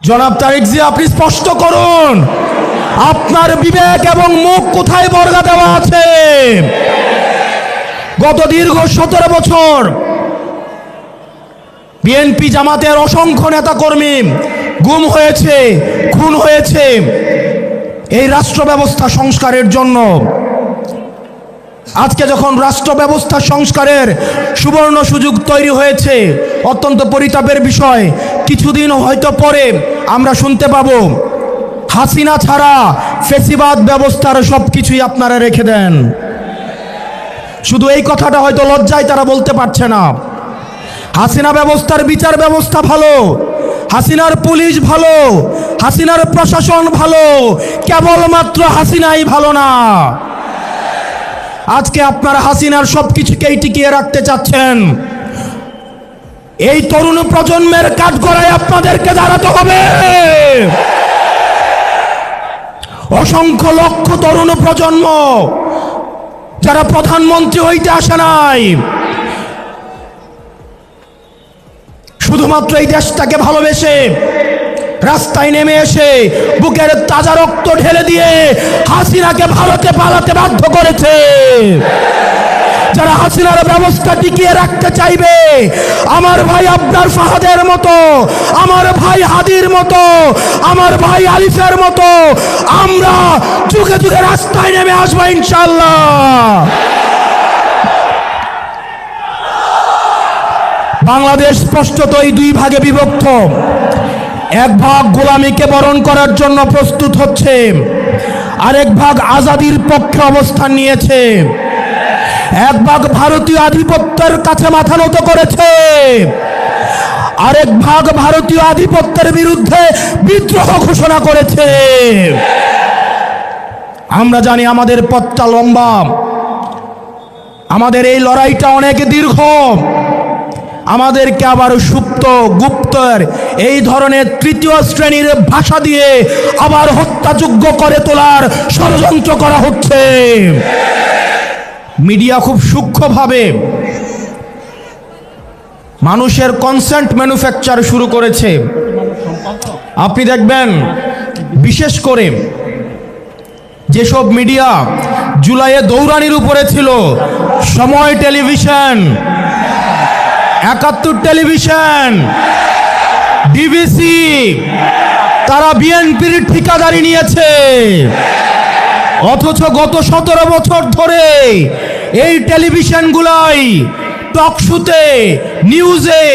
জনাব তারেক জিয়া, আপনি স্পষ্ট করুন আপনার বিবেক এবং মুখ কোথায় বর্গা দেওয়া আছে? গত দীর্ঘ 17 বছর বিএনপি জামাতের অসংখ্য নেতাকর্মী গুম হয়েছে, খুন হয়েছে এই রাষ্ট্র ব্যবস্থা সংস্কারের জন্য। আজকে যখন রাষ্ট্র ব্যবস্থা সংস্কারের সুবর্ণ সুযোগ তৈরি হয়েছে, অত্যন্ত পরিতাপের বিষয়, কিছুদিন হয়তো পরে আমরা শুনতে পাবো হাসিনা ছাড়া ফ্যাসিবাদ ব্যবস্থার সব কিছুই আপনারা রেখে দেন। শুধু এই কথাটা হয়তো লজ্জায় তারা বলতে পারছে না। হাসিনা ব্যবস্থার বিচার ব্যবস্থা ভালো, হাসিনার পুলিশ ভালো, হাসিনার প্রশাসন ভালো, কেবলমাত্র হাসিনাই ভালো না। আজকে আপনারা হাসিনার সবকিছুকেই টিকিয়ে রাখতে চাচ্ছেন। এই তরুণ প্রজন্মের কাঠগড়ায় আপনাদেরকে দাঁড়াতে হবে। অসংখ্য লক্ষ তরুণ প্রজন্ম যারা প্রধানমন্ত্রী হইতে আসে নাই, শুধুমাত্র এই দেশটাকে ভালোবেসে রাস্তায় নেমে এসে বুকের তাজা রক্ত ঢেলে দিয়ে হাসিনাকে ভারতে পালাতে বাধ্য করেছে। যারা হাসিনার ব্যবস্থা টিকিয়ে রাখতে চাইবে, আমার ভাই আবরার ফাহাদের মতো, আমার ভাই হাদির মতো, আমার ভাই আলিফের মতো আমরা যুগে যুগে রাস্তায় নেমে আসবো ইনশাআল্লাহ। বাংলাদেশ স্পষ্টতই দুই ভাগে বিভক্ত। এক ভাগ গোলামীকে বরণ করার জন্য প্রস্তুত হচ্ছে, আরেক ভাগ আজাদির পক্ষে অবস্থান নিয়েছে। এক ভাগ ভারতীয় আধিপত্যের কাছে মাথা নত করেছে, আরেক ভাগ ভারতীয় আধিপত্যের বিরুদ্ধে বিদ্রোহ ঘোষণা করেছে। আমরা জানি আমাদের পথটা লম্বা, আমাদের এই লড়াইটা অনেক দীর্ঘ। আমাদেরকে আবার সুপ্ত গুপ্তর এই ধরনের তৃতীয় শ্রেণীর ভাষা দিয়ে আবার হত্যাযোগ্য করে তোলার ষড়যন্ত্র করা হচ্ছে। মিডিয়া খুব সূক্ষ্মভাবে মানুষের কনসেন্ট ম্যানুফ্যাকচার শুরু করেছে। আপনি দেখবেন বিশেষ করে যেসব মিডিয়া জুলাইয়ে দৌড়ানির উপরে ছিল, সময় টেলিভিশন, 71 টেলিভিশন, ডিবিসি, তারা বিএনপির ঠিকাদারি নিয়েছে। অথচ গত 17 বছর ধরে এই টেলিভিশনগুলাই টকশোতে, নিউজে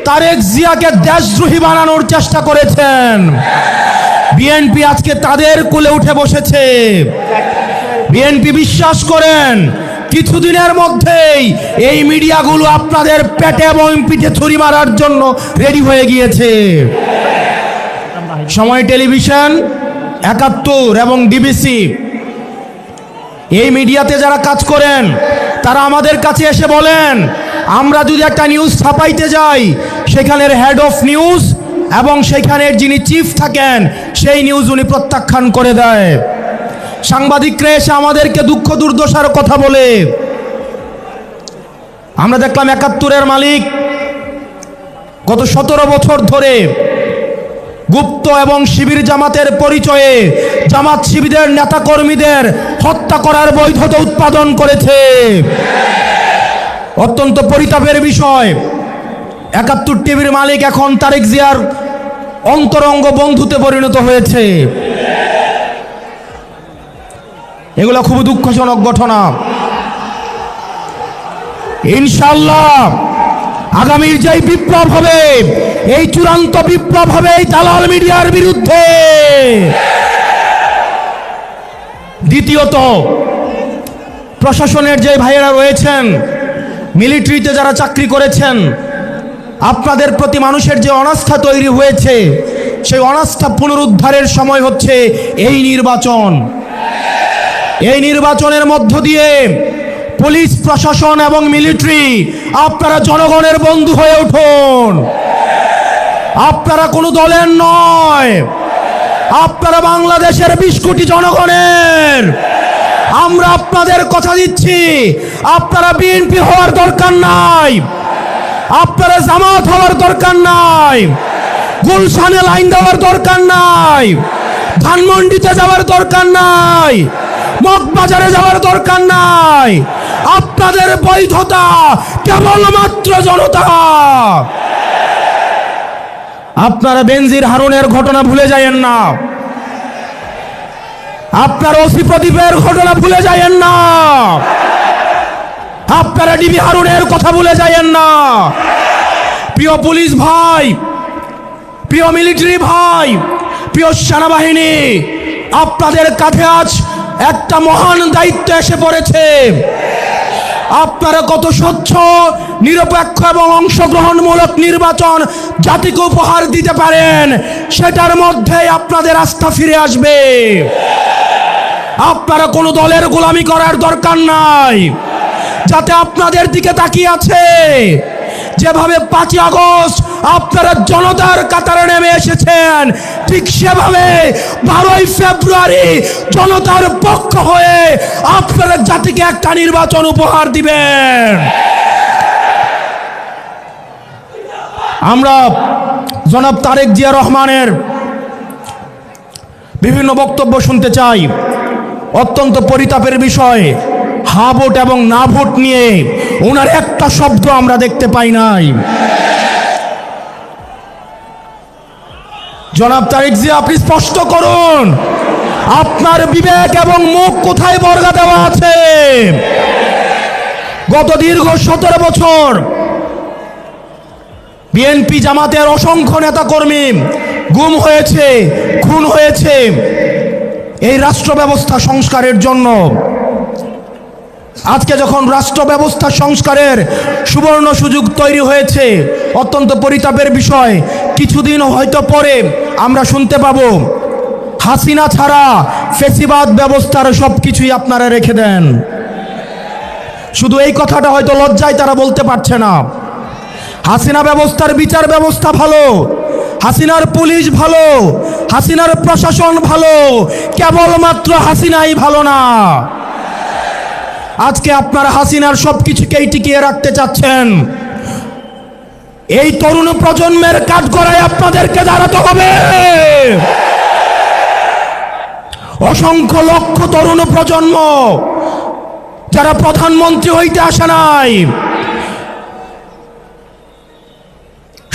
তারেক জিয়াকে দেশদ্রোহী বানানোর চেষ্টা করেছেন। বিএনপি আজকে তাদের কোলে উঠে বসেছে। বিএনপি বিশ্বাস করেন কিছুদিনের মধ্যেই এই মিডিয়াগুলো আপনাদের পেটে এবং পিঠে ছুরি মারার জন্য রেডি হয়ে গিয়েছে। সময় টেলিভিশন, 71 এবং ডিবিসি, এই মিডিয়াতে যারা কাজ করেন তারা আমাদের কাছে এসে বলেন, আমরা যদি একটা নিউজ ছাপাইতে যাই, সেখানের হেড অফ নিউজ এবং সেখানের যিনি চিফ থাকেন সেই নিউজ উনি প্রত্যাখ্যান করে দেয়। সাংবাদিকরা এসে আমাদেরকে দুঃখ দুর্দশার কথা বলে। আমরা দেখলাম 71-এর মালিক গত 17 বছর ধরে গুপ্ত এবং শিবির জামাতের পরিচয়ে জামাত শিবিরের নেতাকর্মীদের হত্যা করার বৈধতা উৎপাদন করেছে। অত্যন্ত পরিতাপের বিষয়, 71 টিভির মালিক এখন তারেক জিয়ার অন্তরঙ্গ বন্ধুতে পরিণত হয়েছে। এগুলো খুব দুঃখজনক ঘটনা। ইনশাআল্লাহ আগামীর যে বিপ্লব হবে, এই চূড়ান্ত বিপ্লব হবে এই দালাল মিডিয়ার বিরুদ্ধে। দ্বিতীয়ত, প্রশাসনের যে ভাইয়েরা রয়েছেন, মিলিটারিতে যারা চাকরি করেছেন, আপনাদের প্রতি মানুষের যে অনাস্থা তৈরি হয়েছে, সেই অনাস্থা পুনরুদ্ধারের সময় হচ্ছে এই নির্বাচন। এই নির্বাচনের মধ্য দিয়ে পুলিশ প্রশাসন এবং মিলিটারি আপনারা জনগণের বন্ধু হয়ে উঠুন। আপনারা কোনো দলের নয়, আপনারা বাংলাদেশের 20 কোটি জনগণের। আমরা আপনাদের কথা দিচ্ছি, আপনারা বিএনপি হওয়ার দরকার নাই, আপনারা জামাত হওয়ার দরকার নাই। গুলশানে লাইন দেওয়ার দরকার নাই, ধানমন্ডিতে যাওয়ার দরকার নাই, মগবাজারে যাওয়ার দরকার নাই। আপনাদের বৈধতা কেবলমাত্র জনতা। আপনারা বেনজির হারুনের ঘটনা ভুলে যায়েন না, আপনারা ওসি প্রদীপের ঘটনা ভুলে যায়েন না, আপনারা ডিবি হারুনের কথা ভুলে যায়েন না। প্রিয় পুলিশ ভাই, প্রিয় মিলিটারি ভাই, প্রিয় সেনাবাহিনী, আপনাদের কাঁধে আজ একটা মহান দায়িত্ব এসে পড়েছে। আপনারা কত স্বচ্ছ, নিরপেক্ষ এবং অংশগ্রহণমূলক নির্বাচন জাতিকে উপহার দিতে পারেন, সেটার মধ্যে আপনাদের আস্থা ফিরে আসবে। আপনারা কোনো দলের গোলামি করার দরকার নাই। যাতে আপনাদের দিকে তাকিয়ে আছে, যেভাবে 5ই আগস্ট আপনারা জনতার কাতারে নেমে এসেছেন, ঠিক সেভাবে 12ই ফেব্রুয়ারি জনতার পক্ষ হয়ে আপনারা জাতিকে একটা নির্বাচন উপহার দিবেন। আমরা জনাব তারেক জিয়া রহমানের বিভিন্ন বক্তব্য শুনতে চাই। অত্যন্ত পরিতাপের বিষয়, হা ভোট এবং না ভোট নিয়ে ওনার একটা শব্দ আমরা দেখতে পাই নাই। জনাব তারেক জিয়া, আপনি স্পষ্ট করুন আপনার বিবেক এবং মুখ কোথায় বর্গা দেওয়া আছে। গত দীর্ঘ 17 বছর বিএনপি জামাতের অসংখ্য নেতাকর্মী গুম হয়েছে, খুন হয়েছে এই রাষ্ট্র ব্যবস্থা সংস্কারের জন্য। আজকে যখন রাষ্ট্র ব্যবস্থা সংস্কারের সুবর্ণ সুযোগ তৈরি হয়েছে, অত্যন্ত পরিতাপের বিষয়, কিছুদিন হয়তো পরে আমরা শুনতে পাবো হাসিনা ছাড়া ফ্যাসিবাদ ব্যবস্থার সব কিছুই আপনারা রেখে দেন। শুধু এই কথাটা হয়তো লজ্জায় তারা বলতে পারছে না। হাসিনা ব্যবস্থার বিচার ব্যবস্থা ভালো, হাসিনার পুলিশ ভালো, হাসিনার প্রশাসন ভালো, কেবলমাত্র হাসিনাই ভালো না। আজকে আপনারা হাসিনার সবকিছুকেই টিকিয়ে রাখতে চাচ্ছেন। এই তরুণ প্রজন্মের কাঠগড়ায় আপনাদেরকে দাঁড়াতে হবে। অসংখ্য লক্ষ তরুণ প্রজন্ম যারা প্রধানমন্ত্রী হইতে আসে নাই,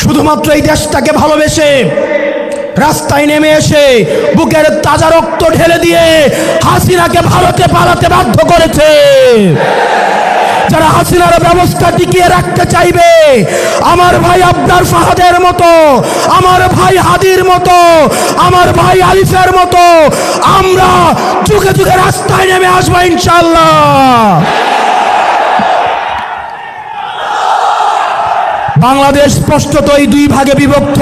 শুধুমাত্র এই দেশটাকে ভালোবেসে রাস্তায় নেমে এসে বুকের তাজা রক্ত ঢেলে দিয়ে হাসিনাকে ভারতে পালাতে বাধ্য করেছে। যারা হাসিনার ব্যবস্থা টিকিয়ে রাখতে চাইবে, আমার ভাই আবরার ফাহাদের মতো, আমার ভাই হাদির মতো, আমার ভাই আলিফের মতো আমরা যুগে যুগে রাস্তায় নেমে আসবো ইনশাআল্লাহ। বাংলাদেশ স্পষ্টতই দুই ভাগে বিভক্ত।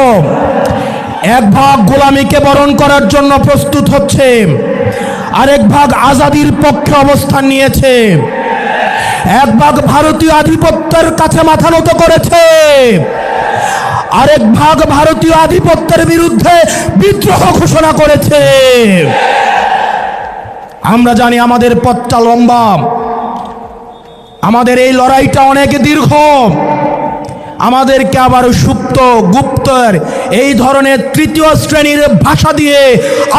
এক ভাগ গোলামীকে বরণ করার জন্য প্রস্তুত হচ্ছে, আরেক ভাগ আজাদির পক্ষে অবস্থান নিয়েছে। এক ভাগ ভারতীয় আধিপত্যের কাছে মাথা নত করেছে, আরেক ভাগ ভারতীয় আধিপত্যের বিরুদ্ধে বিদ্রোহ ঘোষণা করেছে। আমরা জানি আমাদের পথটা লম্বা, আমাদের এই লড়াইটা অনেক দীর্ঘ। আমাদেরকে আবার সুপ্ত গুপ্তর এই ধরনের তৃতীয় শ্রেণীর ভাষা দিয়ে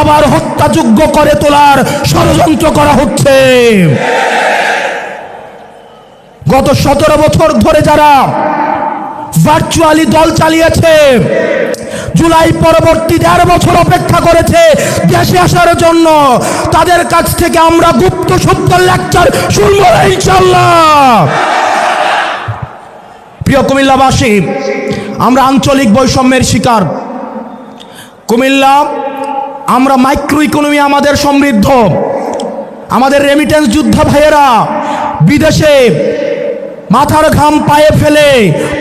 আবার হত্যাযোগ্য করে তোলার ষড়যন্ত্র করা হচ্ছে। গত 17 বছর ধরে যারা ভার্চুয়ালি দল চালিয়েছে, জুলাই পরবর্তী 1.5 বছর অপেক্ষা করেছে দেশে আসার জন্য, তাদের কাছ থেকে আমরা গুপ্ত সত্য লেকচার শুনবো ইনশাআল্লাহ। প্রিয় কুমিল্লাবাসী, আমরা আঞ্চলিক বৈষম্যের শিকার। কুমিল্লা, আমরা মাইক্রো ইকোনমি আমাদের সমৃদ্ধ। আমাদের রেমিটেন্স যোদ্ধা ভাইয়েরা বিদেশে মাথার ঘাম পায়ে ফেলে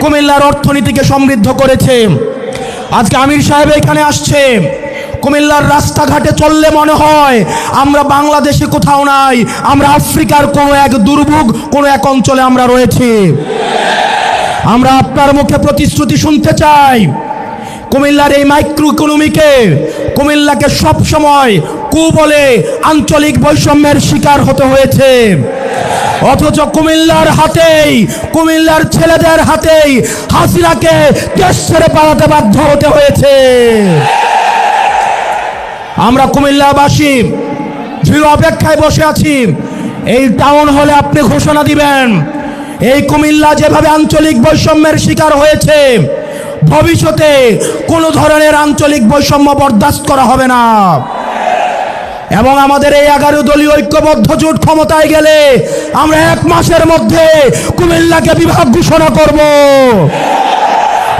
কুমিল্লার অর্থনীতিকে সমৃদ্ধ করেছে। আজকে আমির সাহেব এখানে আসছে, কুমিল্লার রাস্তাঘাটে চললে মনে হয় আমরা বাংলাদেশে কোথাও নাই, আমরা আফ্রিকার কোনো এক দুর্ভোগ কোনো এক অঞ্চলে আমরা রয়েছি। আমরা আপনার মুখে প্রতিশ্রুতি শুনতে চাই, কুমিল্লার এই মাইক্রো ইকোনমিকে, কুমিল্লাকে সব সময় বলে আঞ্চলিক বৈষম্যের শিকার হতে হয়েছে। অথচ কুমিল্লার হাতেই, কুমিল্লার ছেলেদের হাতেই হাসিনাকে দেশ ছেড়ে পালাতে বাধ্য হতে হয়েছে। আমরা কুমিল্লাবাসী দৃঢ় অপেক্ষায় বসে আছি, এই টাউন হলে আপনি ঘোষণা দিবেন এই কুমিল্লা যেভাবে আঞ্চলিক বৈষম্যের শিকার হয়েছে, ভবিষ্যতে কোনো ধরনের আঞ্চলিক বৈষম্য বরদাস্ত করা হবে না। এবং আমাদের এই 11 দলীয় ঐক্যবদ্ধ জোট ক্ষমতায় গেলে আমরা 1 মাসের মধ্যে কুমিল্লাকে বিভাগ ঘোষণা করব।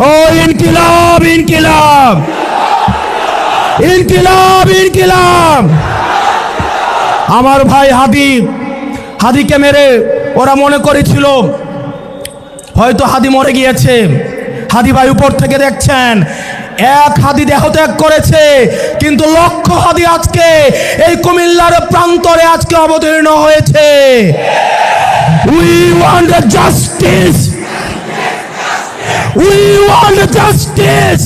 ও ইনকিলাব, ইনকিলাব, ইনকিলাব, ইনকিলাব। আমার ভাই হাদিকে মেরে ওরা মনে করেছিল হয়তো হাদি মরে গিয়েছে। হাদি ভাই উপর থেকে দেখছেন, 1 হাদি দেহত্যাগ করেছে, কিন্তু লক্ষ হাদি আজকে এই কুমিল্লার প্রান্তরে আজকে অবতীর্ণ হয়েছে। We want justice, we want justice.